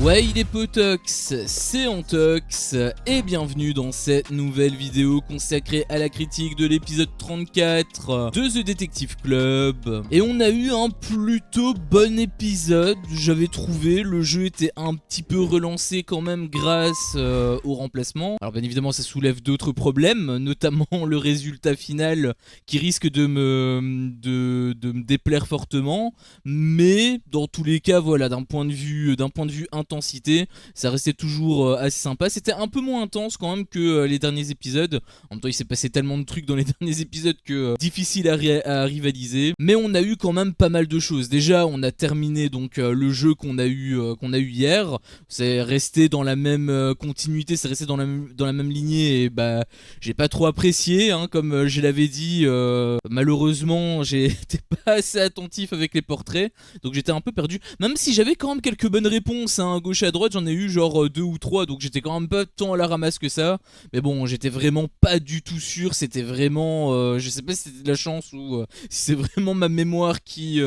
Ouais, il est potox, c'est Antox, et bienvenue dans cette nouvelle vidéo consacrée à la critique de l'épisode 34 de The Detective Club. Et on a eu un plutôt bon épisode, j'avais trouvé, le jeu était un petit peu relancé quand même grâce au remplacement. Alors bien évidemment ça soulève d'autres problèmes, notamment le résultat final qui risque de me déplaire fortement, mais dans tous les cas voilà, d'un point de vue intensité, ça restait toujours assez sympa. C'était un peu moins intense quand même que les derniers épisodes. En même temps, il s'est passé tellement de trucs dans les derniers épisodes que difficile à rivaliser. Mais on a eu quand même pas mal de choses. Déjà, on a terminé donc le jeu qu'on a eu hier. C'est resté dans la même continuité, c'est resté dans la même lignée. Et bah, j'ai pas trop apprécié, hein, comme je l'avais dit. Malheureusement, j'étais pas assez attentif avec les portraits, donc j'étais un peu perdu. Même si j'avais quand même quelques bonnes réponses, hein, à gauche et à droite, j'en ai eu genre 2 ou 3, donc j'étais quand même pas tant à la ramasse que ça. Mais bon, j'étais vraiment pas du tout sûr, c'était vraiment, je sais pas si c'était de la chance ou si c'est vraiment ma mémoire qui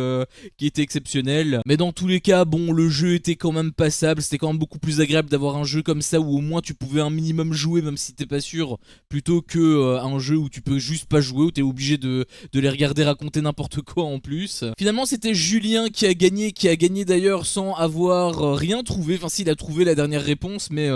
était exceptionnelle. Mais dans tous les cas, bon, le jeu était quand même passable, c'était quand même beaucoup plus agréable d'avoir un jeu comme ça où au moins tu pouvais un minimum jouer même si t'es pas sûr, plutôt que un jeu où tu peux juste pas jouer, où t'es obligé de les regarder raconter n'importe quoi en plus. Finalement, c'était Julien qui a gagné d'ailleurs sans avoir rien trouvé. Enfin, s'il a trouvé la dernière réponse, mais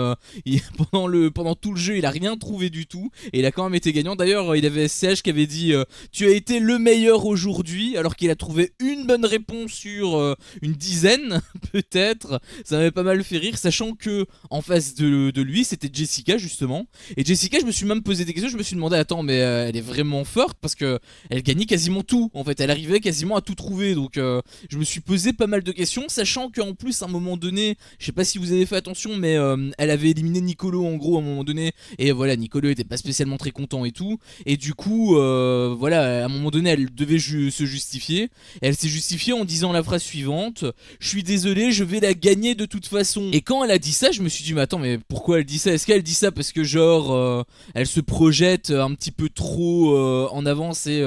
pendant tout le jeu, il a rien trouvé du tout. Et il a quand même été gagnant. D'ailleurs, il avait SCH qui avait dit tu as été le meilleur aujourd'hui, alors qu'il a trouvé une bonne réponse sur une dizaine, peut-être. Ça m'avait pas mal fait rire, sachant que en face de lui, c'était Jessica, justement. Et Jessica, je me suis même posé des questions. Je me suis demandé, attends, mais elle est vraiment forte parce que elle gagnait quasiment tout. En fait, elle arrivait quasiment à tout trouver. Donc, je me suis posé pas mal de questions, sachant qu'en plus, à un moment donné, je sais pas si vous avez fait attention, mais elle avait éliminé Nicolo en gros à un moment donné. Et voilà, Nicolo était pas spécialement très content et tout. Et du coup, voilà, à un moment donné, elle devait se justifier. Et elle s'est justifiée en disant la phrase suivante: je suis désolé, je vais la gagner de toute façon. Et quand elle a dit ça, je me suis dit, mais attends, mais pourquoi elle dit ça? Est-ce qu'elle dit ça parce que genre, elle se projette un petit peu trop en avance et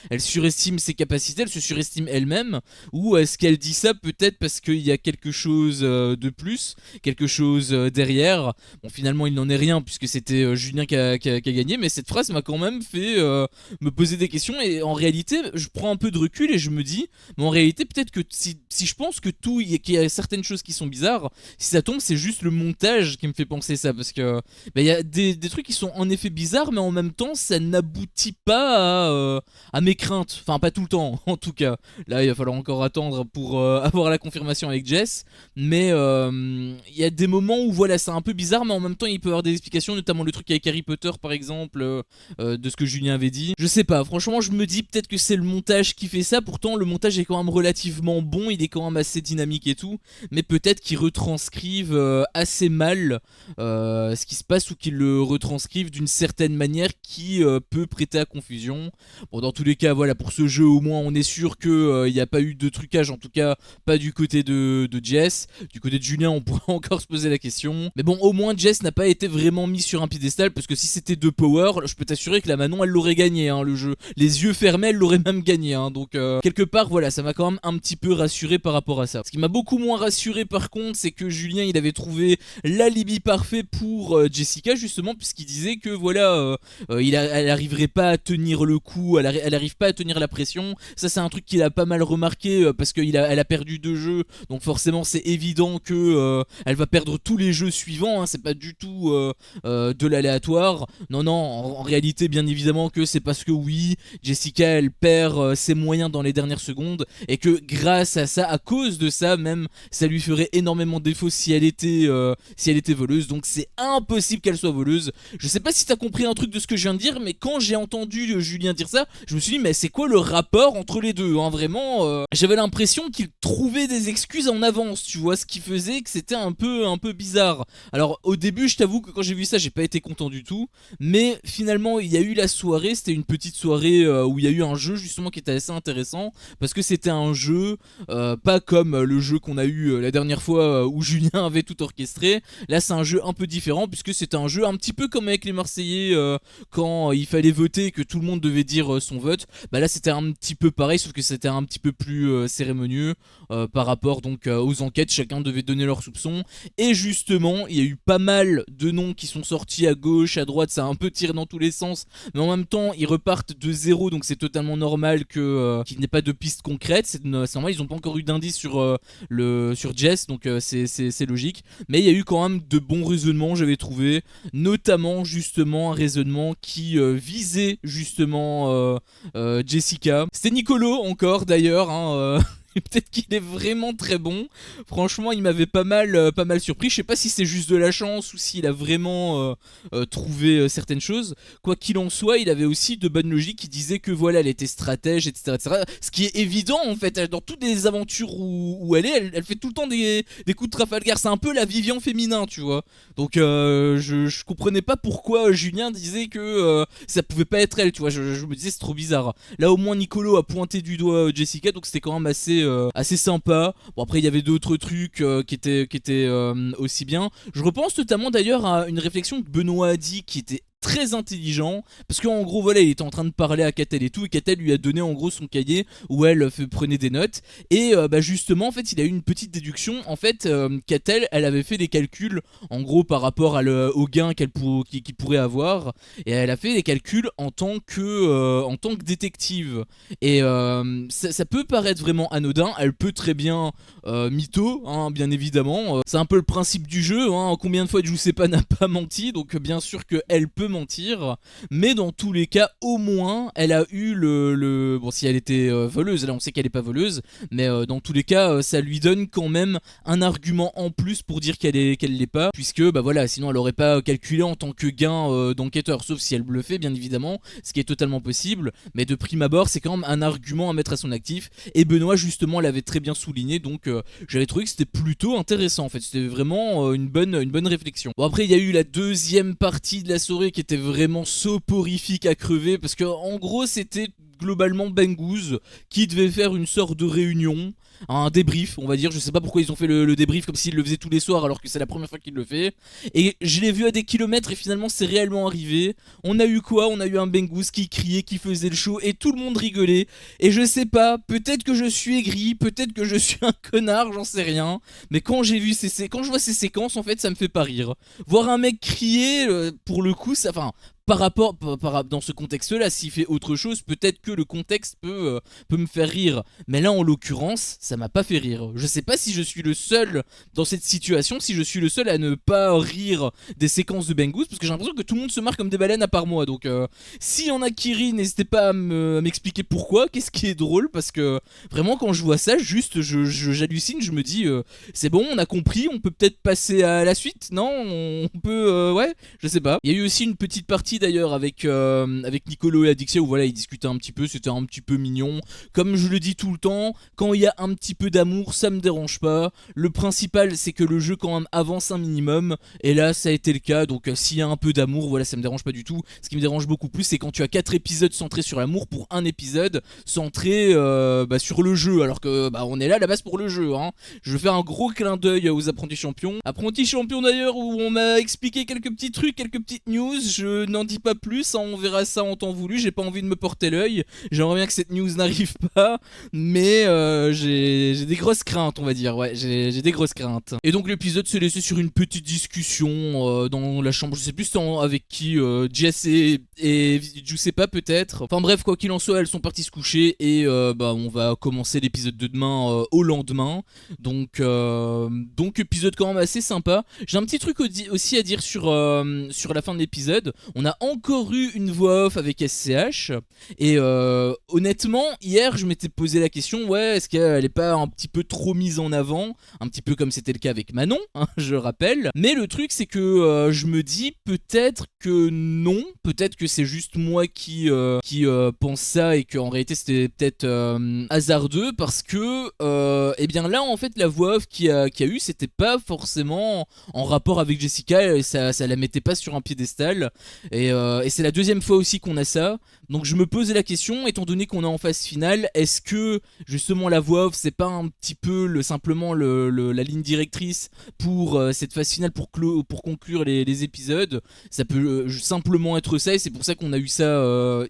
elle surestime ses capacités, elle se surestime elle-même? Ou est-ce qu'elle dit ça peut-être parce qu'il y a quelque chose de plus, quelque chose derrière? Bon, finalement il n'en est rien puisque c'était Julien qui a gagné, mais cette phrase m'a quand même fait me poser des questions. Et en réalité je prends un peu de recul et je me dis, mais en réalité peut-être que si je pense que qu'il y a certaines choses qui sont bizarres, si ça tombe c'est juste le montage qui me fait penser ça, parce que il y a des trucs qui sont en effet bizarres, mais en même temps ça n'aboutit pas à mes craintes, enfin pas tout le temps en tout cas. Là il va falloir encore attendre pour avoir la confirmation avec Jess, mais il y a des moments où voilà c'est un peu bizarre, mais en même temps il peut y avoir des explications, notamment le truc avec Harry Potter par exemple, de ce que Julien avait dit. Je sais pas, franchement je me dis peut-être que c'est le montage qui fait ça. Pourtant le montage est quand même relativement bon, il est quand même assez dynamique et tout, mais peut-être qu'ils retranscrivent assez mal ce qui se passe, ou qu'ils le retranscrivent d'une certaine manière qui peut prêter à confusion. Bon, dans tous les cas voilà, pour ce jeu au moins on est sûr que il n'y a pas eu de trucage, en tout cas pas du côté de Jess. Du côté de Julien on pourrait encore se poser la question, mais bon, au moins Jess n'a pas été vraiment mis sur un piédestal, parce que si c'était de Power, je peux t'assurer que la Manon elle l'aurait gagné, hein, le jeu, les yeux fermés elle l'aurait même gagné, hein. Donc quelque part voilà, ça m'a quand même un petit peu rassuré par rapport à ça. Ce qui m'a beaucoup moins rassuré par contre, c'est que Julien il avait trouvé l'alibi parfait pour Jessica, justement, puisqu'il disait que voilà, elle arriverait pas à tenir le coup, elle arrive pas à tenir la pression. Ça c'est un truc qu'il a pas mal remarqué, parce qu'elle a perdu 2 jeux, donc forcément c'est évident que elle va perdre tous les jeux suivants, hein. C'est pas du tout de l'aléatoire. Non, en réalité bien évidemment que c'est parce que oui, Jessica elle perd ses moyens dans les dernières secondes, et que grâce à ça, à cause de ça même, ça lui ferait énormément défaut si elle était voleuse. Donc c'est impossible qu'elle soit voleuse. Je sais pas si t'as compris un truc de ce que je viens de dire, mais quand j'ai entendu Julien dire ça, je me suis dit mais c'est quoi le rapport entre les deux, hein, vraiment j'avais l'impression qu'il trouvait des excuses en avance, tu vois, ce qui faisait que c'était un peu bizarre. Alors au début je t'avoue que quand j'ai vu ça j'ai pas été content du tout, mais finalement il y a eu la soirée, c'était une petite soirée où il y a eu un jeu justement qui était assez intéressant, parce que c'était un jeu pas comme le jeu qu'on a eu la dernière fois où Julien avait tout orchestré. Là c'est un jeu un peu différent, puisque c'était un jeu un petit peu comme avec les Marseillais quand il fallait voter et que tout le monde devait dire son vote. Bah là c'était un petit peu pareil, sauf que c'était un petit peu plus cérémonieux par rapport donc aux enquêtes. Chacun devait donner leurs soupçons. Et justement, il y a eu pas mal de noms qui sont sortis à gauche, à droite, ça a un peu tiré dans tous les sens, mais en même temps, ils repartent de zéro, donc c'est totalement normal qu'il n'y ait pas de piste concrète. C'est normal, ils n'ont pas encore eu d'indice sur Jess, donc c'est logique. Mais il y a eu quand même de bons raisonnements, j'avais trouvé, notamment justement un raisonnement qui visait justement Jessica. C'était Nicolo encore d'ailleurs, hein, peut-être qu'il est vraiment très bon. Franchement, il m'avait pas mal surpris. Je sais pas si c'est juste de la chance ou s'il a vraiment trouvé certaines choses. Quoi qu'il en soit, il avait aussi de bonnes logiques qui disaient que voilà, elle était stratège, etc., etc. Ce qui est évident en fait. Dans toutes les aventures où elle fait tout le temps des coups de Trafalgar. C'est un peu la Vivian féminin, tu vois. Donc je comprenais pas pourquoi Julien disait que ça pouvait pas être elle, tu vois. Je me disais c'est trop bizarre. Là au moins Nicolo a pointé du doigt Jessica, donc c'était quand même assez sympa. Bon après il y avait d'autres trucs qui étaient aussi bien. Je repense notamment d'ailleurs à une réflexion que Benoît a dit qui était très intelligent, parce qu'en gros voilà, il était en train de parler à Catel et tout, et Catel lui a donné en gros son cahier où elle prenait des notes, et justement en fait il a eu une petite déduction. En fait Catel, elle avait fait des calculs en gros par rapport au gain qu'il pourrait avoir, et elle a fait des calculs en tant que détective, et ça peut paraître vraiment anodin, elle peut très bien mytho, hein, bien évidemment, c'est un peu le principe du jeu, hein, combien de fois Giuseppa n'a pas menti, donc bien sûr qu'elle peut mentir, mais dans tous les cas au moins elle a eu bon, si elle était voleuse, là on sait qu'elle est pas voleuse, mais dans tous les cas ça lui donne quand même un argument en plus pour dire qu'elle l'est pas, puisque bah voilà, sinon elle aurait pas calculé en tant que gain d'enquêteur, sauf si elle le fait bien évidemment, ce qui est totalement possible, mais de prime abord c'est quand même un argument à mettre à son actif, et Benoît justement l'avait très bien souligné, donc j'avais trouvé que c'était plutôt intéressant en fait, c'était vraiment une bonne réflexion. Bon après il y a eu la deuxième partie de la soirée qui était vraiment soporifique à crever, parce que en gros c'était globalement Bengouz qui devait faire une sorte de réunion, un débrief on va dire. Je sais pas pourquoi ils ont fait le débrief comme s'ils le faisaient tous les soirs alors que c'est la première fois qu'ils le fait, et je l'ai vu à des kilomètres et finalement c'est réellement arrivé. On a eu quoi? On a eu un Bengouz qui criait, qui faisait le show et tout le monde rigolait, et je sais pas, peut-être que je suis aigri, peut-être que je suis un connard, j'en sais rien, mais quand je vois ces séquences en fait ça me fait pas rire. Voir un mec crier pour le coup ça, enfin par rapport, dans ce contexte-là, s'il fait autre chose, peut-être que le contexte peut me faire rire. Mais là, en l'occurrence, ça m'a pas fait rire. Je sais pas si je suis le seul dans cette situation, si je suis le seul à ne pas rire des séquences de Bengouz, parce que j'ai l'impression que tout le monde se marre comme des baleines à part moi. Donc, s'il y en a qui rient, n'hésitez pas à m'expliquer pourquoi, qu'est-ce qui est drôle, parce que vraiment, quand je vois ça, juste, j'hallucine, je me dis, c'est bon, on a compris, on peut peut-être passer à la suite, non? On peut, ouais, je sais pas. Il y a eu aussi une petite partie d'ailleurs avec Nicolo et Adixia où voilà, ils discutaient un petit peu, c'était un petit peu mignon. Comme je le dis tout le temps, quand il y a un petit peu d'amour, ça me dérange pas. Le principal c'est que le jeu quand même avance un minimum, et là ça a été le cas, donc s'il y a un peu d'amour, voilà, ça me dérange pas du tout. Ce qui me dérange beaucoup plus c'est quand tu as 4 épisodes centrés sur l'amour pour un épisode centré sur le jeu, alors que on est là à la base pour le jeu, hein. Je vais faire un gros clin d'œil aux apprentis champions. Apprentis champions d'ailleurs où on m'a expliqué quelques petits trucs, quelques petites news, je n'en dis pas plus, hein, on verra ça en temps voulu, j'ai pas envie de me porter l'œil, j'aimerais bien que cette news n'arrive pas, mais j'ai des grosses craintes on va dire, ouais, j'ai des grosses craintes. Et donc l'épisode s'est laissé sur une petite discussion dans la chambre, je sais plus avec qui, Jess et Giuseppa peut-être, enfin bref, quoi qu'il en soit, elles sont parties se coucher, et on va commencer l'épisode de demain au lendemain, donc épisode quand même assez sympa. J'ai un petit truc aussi à dire sur la fin de l'épisode. On a encore eu une voix off avec SCH, et honnêtement hier je m'étais posé la question, ouais, est-ce qu'elle est pas un petit peu trop mise en avant, un petit peu comme c'était le cas avec Manon, hein, je rappelle. Mais le truc c'est que je me dis peut-être que non, peut-être que c'est juste moi qui pense ça, et qu'en réalité c'était peut-être hasardeux, parce que et bien là en fait la voix off qu'il y a eu, c'était pas forcément en rapport avec Jessica, et ça la mettait pas sur un piédestal, et c'est la deuxième fois aussi qu'on a ça. Donc je me posais la question, étant donné qu'on est en phase finale, est-ce que justement la voix off c'est pas un petit peu simplement la ligne directrice pour cette phase finale, pour conclure les épisodes. Ça peut simplement être ça, et c'est pour ça qu'on a eu ça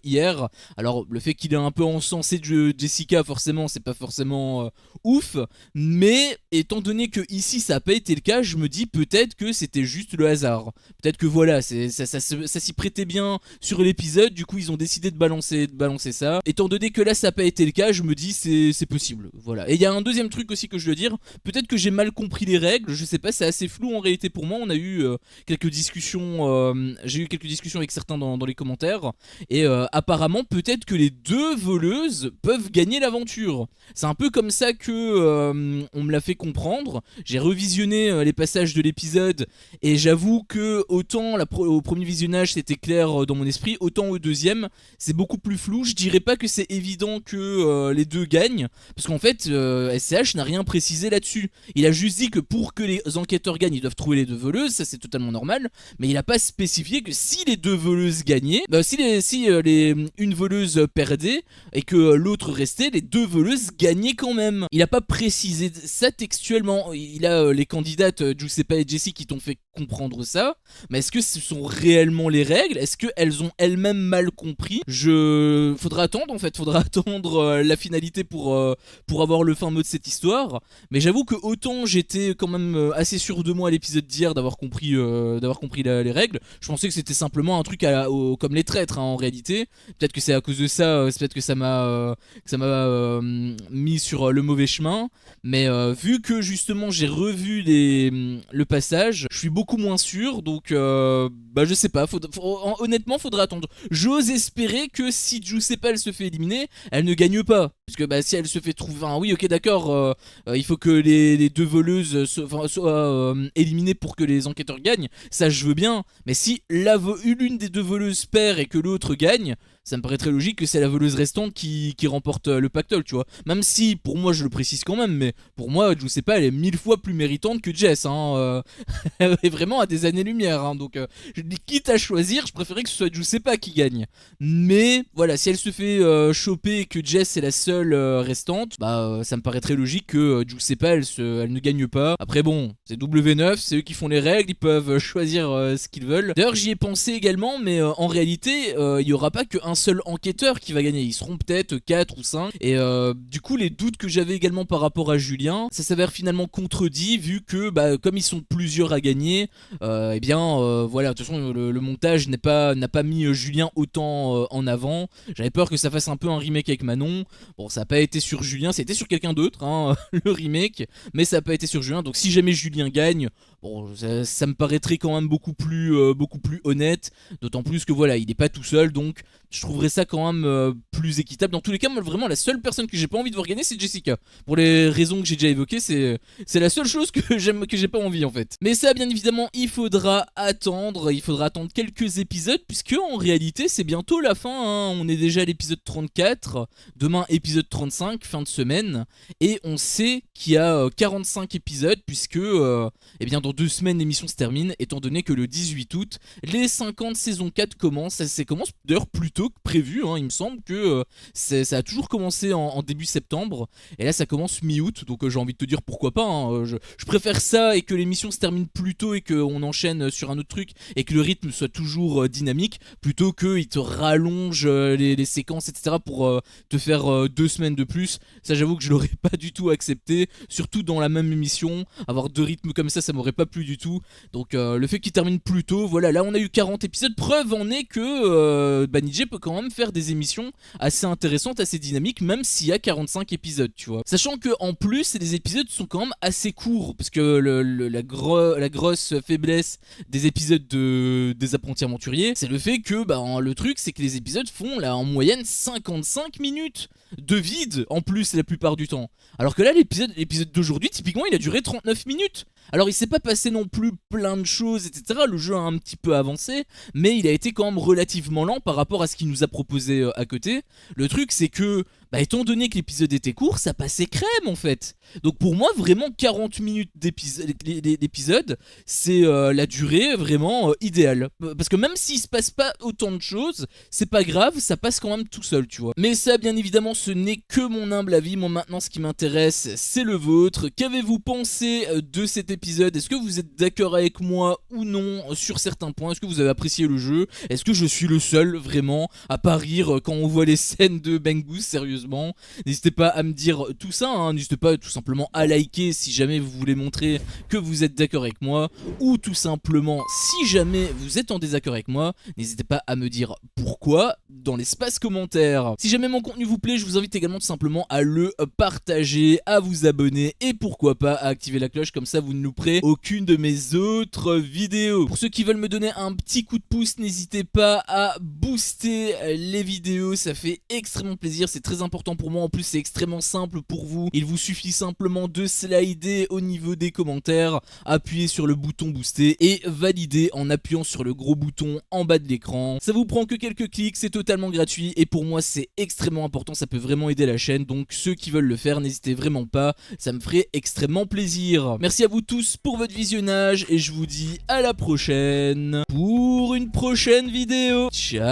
hier. Alors le fait qu'il ait un peu encensé Jessica, forcément c'est pas forcément ouf, mais étant donné que ici ça a pas été le cas, je me dis peut-être que c'était juste le hasard. Peut-être que voilà, ça s'y prêtait bien sur l'épisode, du coup ils ont décidé de balancer ça. Étant donné que là ça a pas été le cas, je me dis c'est possible. Voilà. Et il y a un deuxième truc aussi que je dois dire, peut-être que j'ai mal compris les règles, je sais pas, c'est assez flou en réalité pour moi. On a eu quelques discussions, j'ai eu quelques discussions avec certains dans les commentaires, et apparemment peut-être que les deux voleuses peuvent gagner l'aventure. C'est un peu comme ça que on me l'a fait comprendre. J'ai revisionné les passages de l'épisode, et j'avoue que autant au premier visionnage c'était clair dans mon esprit, autant au deuxième c'est beaucoup plus flou. Je dirais pas que c'est évident que les deux gagnent, parce qu'en fait SCH n'a rien précisé là-dessus. Il a juste dit que pour que les enquêteurs gagnent, ils doivent trouver les deux voleuses, ça c'est totalement normal, mais il a pas spécifié que si les deux voleuses gagnaient, si une voleuse perdait et que l'autre restait, les deux voleuses gagnaient quand même. Il a pas précisé ça textuellement. Il a les candidates Giuseppa et Jessie qui t'ont fait comprendre ça, mais est-ce que ce sont réellement les règles? Est-ce qu'elles ont elles-mêmes mal compris? Faudra attendre en fait, faudra attendre la finalité pour avoir le fin mot de cette histoire. Mais j'avoue que autant j'étais quand même assez sûr de moi à l'épisode d'hier d'avoir compris les règles. Je pensais que c'était simplement un truc comme les traîtres en réalité. Peut-être que c'est à cause de ça, peut-être que ça m'a mis sur le mauvais chemin. Mais vu que justement j'ai revu le passage, je suis beaucoup moins sûr, donc je sais pas, honnêtement faudra attendre. J'ose espérer que si Giuseppa elle se fait éliminer, elle ne gagne pas, parce que si elle se fait trouver, oui ok d'accord, il faut que les deux voleuses soient éliminées pour que les enquêteurs gagnent, ça je veux bien, mais si l'une des deux voleuses perd et que l'autre gagne, ça me paraît très logique que c'est la voleuse restante qui remporte le pactole, tu vois. Même si, pour moi, je le précise quand même, mais pour moi, je sais pas, elle est 1000 fois plus méritante que Jess, elle est vraiment à des années-lumière, donc quitte à choisir, je préférais que ce soit Giuseppa qui gagne. Mais voilà, si elle se fait choper et que Jess est la seule restante, ça me paraît très logique que Giuseppa elle ne gagne pas. Après bon, c'est W9, c'est eux qui font les règles, ils peuvent choisir ce qu'ils veulent. D'ailleurs j'y ai pensé également, mais en réalité il y aura pas qu'un seul enquêteur qui va gagner, ils seront peut-être 4 ou 5, et du coup les doutes que j'avais également par rapport à Julien, ça s'avère finalement contredit, vu que comme ils sont plusieurs à gagner, voilà, de toute façon le montage n'a pas mis Julien autant en avant. J'avais peur que ça fasse un peu un remake avec Manon. Bon, ça n'a pas été sur Julien, c'était sur quelqu'un d'autre le remake, mais ça n'a pas été sur Julien, donc si jamais Julien gagne, bon, ça me paraîtrait quand même beaucoup plus honnête, d'autant plus que voilà, il n'est pas tout seul, donc je trouverais ça quand même plus équitable. Dans tous les cas, moi vraiment la seule personne que j'ai pas envie de voir gagner, c'est Jessica. Pour les raisons que j'ai déjà évoquées, c'est la seule chose que j'ai pas envie en fait. Mais ça, bien évidemment, il faudra attendre quelques épisodes, puisque en réalité c'est bientôt la fin, on est déjà à l'épisode 34, demain épisode 35, fin de semaine, et on sait qu'il y a 45 épisodes, puisque dans 2 semaines l'émission se termine, étant donné que le 18 août, les 50 saison 4 commencent. Ça commence d'ailleurs plus tôt que prévu, il me semble que ça a toujours commencé en début septembre, et là ça commence mi-août, donc j'ai envie de te dire pourquoi pas, je préfère ça et que l'émission se termine plus tôt et qu'on enchaîne sur un autre truc et que le rythme soit toujours dynamique, plutôt qu'il te rallonge les séquences etc pour te faire 2 semaines de plus. Ça j'avoue que je l'aurais pas du tout accepté, surtout dans la même émission, avoir 2 rythmes comme ça m'aurait pas plu du tout. Donc le fait qu'il termine plus tôt, voilà, là on a eu 40 épisodes, preuve en est que Banijé peut quand même faire des émissions assez intéressantes, assez dynamiques, même s'il y a 45 épisodes, tu vois. Sachant que en plus les épisodes sont quand même assez courts, parce que la grosse faiblesse des épisodes des apprentis aventuriers, c'est le fait que le truc c'est que les épisodes font là en moyenne 55 minutes de vide en plus la plupart du temps. Alors que là l'épisode d'aujourd'hui typiquement il a duré 39 minutes. Alors il s'est pas passé non plus plein de choses etc, le jeu a un petit peu avancé, mais il a été quand même relativement lent par rapport à ce qu'il nous a proposé à côté. Le truc c'est que Bah étant donné que l'épisode était court, ça passait crème en fait. Donc pour moi vraiment 40 minutes d'épisode, c'est la durée vraiment idéale. Parce que même s'il se passe pas autant de choses, c'est pas grave, ça passe quand même tout seul, tu vois. Mais ça bien évidemment ce n'est que mon humble avis. Moi maintenant ce qui m'intéresse c'est le vôtre. Qu'avez-vous pensé de cet épisode? Est-ce que vous êtes d'accord avec moi ou non sur certains points? Est-ce que vous avez apprécié le jeu? Est-ce que je suis le seul vraiment à pas rire quand on voit les scènes de Bangus? Sérieusement, n'hésitez pas à me dire tout ça, hein. N'hésitez pas tout simplement à liker si jamais vous voulez montrer que vous êtes d'accord avec moi, ou tout simplement si jamais vous êtes en désaccord avec moi, n'hésitez pas à me dire pourquoi dans l'espace commentaire. Si jamais mon contenu vous plaît, je vous invite également tout simplement à le partager, à vous abonner et pourquoi pas à activer la cloche, comme ça vous ne louperez aucune de mes autres vidéos. Pour ceux qui veulent me donner un petit coup de pouce, n'hésitez pas à booster les vidéos, ça fait extrêmement plaisir, c'est très important pour moi. En plus c'est extrêmement simple pour vous, il vous suffit simplement de slider au niveau des commentaires, appuyer sur le bouton booster et valider en appuyant sur le gros bouton en bas de l'écran. Ça vous prend que quelques clics, c'est totalement gratuit et pour moi c'est extrêmement important, ça peut vraiment aider la chaîne, donc ceux qui veulent le faire n'hésitez vraiment pas, ça me ferait extrêmement plaisir. Merci à vous tous pour votre visionnage et je vous dis à la prochaine pour une prochaine vidéo. Ciao.